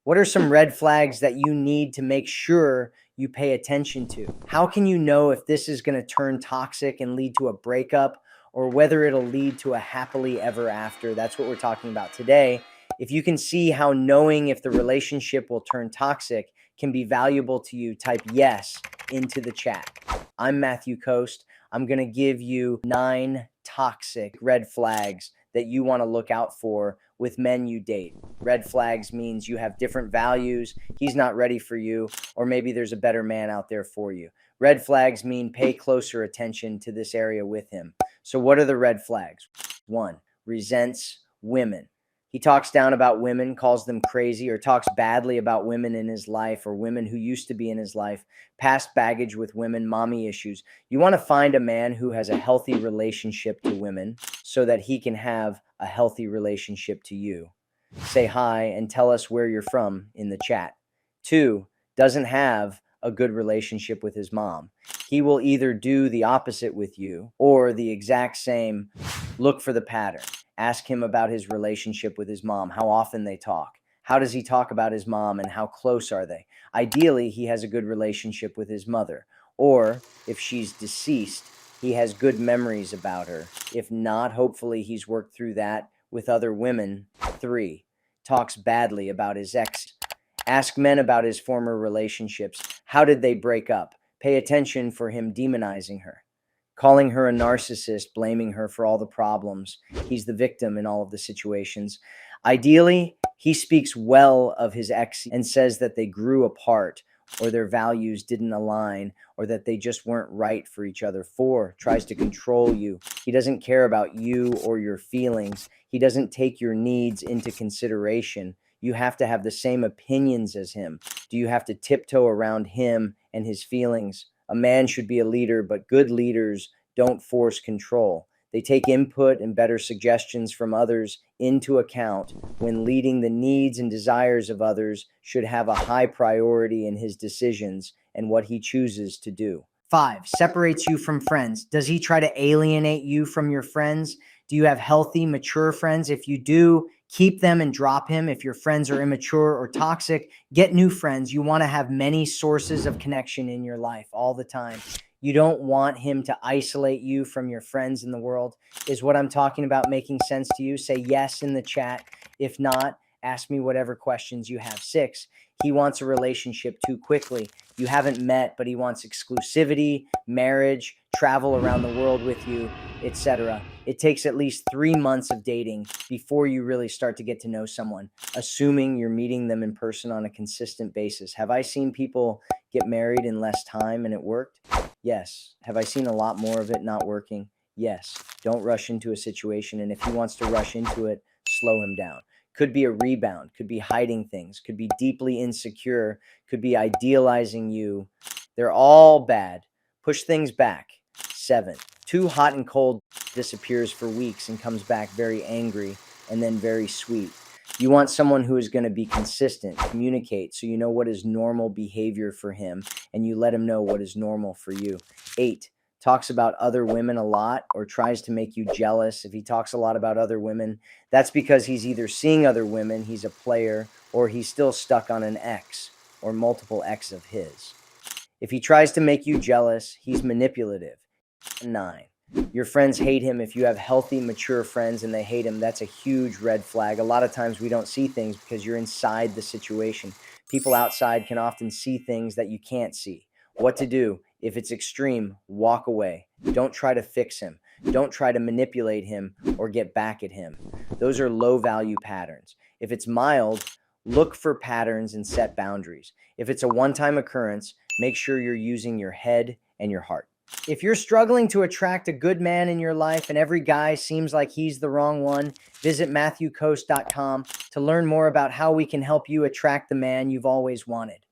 What are some red flags that you need to make sure you pay attention to? How can you know if this is going to turn toxic and lead to a breakup, or whether it'll lead to a happily ever after? That's what we're talking about today. If you can see how knowing if the relationship will turn toxic can be valuable to you, type yes into the chat. I'm Matthew Coast. I'm going to give you 9 toxic red flags that you want to look out for with men you date. Red flags means you have different values, he's not ready for you, or maybe there's a better man out there for you. Red flags mean pay closer attention to this area with him. So what are the red flags? 1, resents women. He talks down about women, calls them crazy, or talks badly about women in his life or women who used to be in his life, past baggage with women, mommy issues. You want to find a man who has a healthy relationship to women so that he can have a healthy relationship to you. Say hi and tell us where you're from in the chat. 2, doesn't have a good relationship with his mom. He will either do the opposite with you or the exact same. Look for the pattern. Ask him about his relationship with his mom, how often they talk. How does he talk about his mom and how close are they? Ideally, he has a good relationship with his mother. Or if she's deceased, he has good memories about her. If not, hopefully he's worked through that with other women. 3, talks badly about his ex. Ask men about his former relationships. How did they break up? Pay attention for him demonizing her, calling her a narcissist, blaming her for all the problems. He's the victim in all of the situations. Ideally, he speaks well of his ex and says that they grew apart, or their values didn't align, or that they just weren't right for each other. 4, tries to control you. He doesn't care about you or your feelings. He doesn't take your needs into consideration. You have to have the same opinions as him. Do you have to tiptoe around him and his feelings? A man should be a leader, but good leaders don't force control. They take input and better suggestions from others into account when leading. The needs and desires of others should have a high priority in his decisions and what he chooses to do. 5, separates you from friends. Does he try to alienate you from your friends? Do you have healthy, mature friends? If you do, keep them and drop him. If your friends are immature or toxic, get new friends. You want to have many sources of connection in your life all the time. You don't want him to isolate you from your friends in the world. Is what I'm talking about making sense to you? Say yes in the chat. If not, ask me whatever questions you have. 6, he wants a relationship too quickly. You haven't met, but he wants exclusivity, marriage, travel around the world with you, etc. It takes at least 3 months of dating before you really start to get to know someone, assuming you're meeting them in person on a consistent basis. Have I seen people get married in less time and it worked? Yes. Have I seen a lot more of it not working? Yes. Don't rush into a situation, and if he wants to rush into it, slow him down. Could be a rebound, could be hiding things, could be deeply insecure, could be idealizing you. They're all bad. Push things back. 7, too hot and cold, disappears for weeks and comes back very angry and then very sweet. You want someone who is going to be consistent, communicate, so you know what is normal behavior for him and you let him know what is normal for you. 8, talks about other women a lot or tries to make you jealous. If he talks a lot about other women, that's because he's either seeing other women, he's a player, or he's still stuck on an ex or multiple ex of his. If he tries to make you jealous, he's manipulative. 9, your friends hate him. If you have healthy, mature friends and they hate him, that's a huge red flag. A lot of times we don't see things because you're inside the situation. People outside can often see things that you can't see. What to do? If it's extreme, walk away. Don't try to fix him. Don't try to manipulate him or get back at him. Those are low value patterns. If it's mild, look for patterns and set boundaries. If it's a one-time occurrence, make sure you're using your head and your heart. If you're struggling to attract a good man in your life and every guy seems like he's the wrong one, visit MatthewCoast.com to learn more about how we can help you attract the man you've always wanted.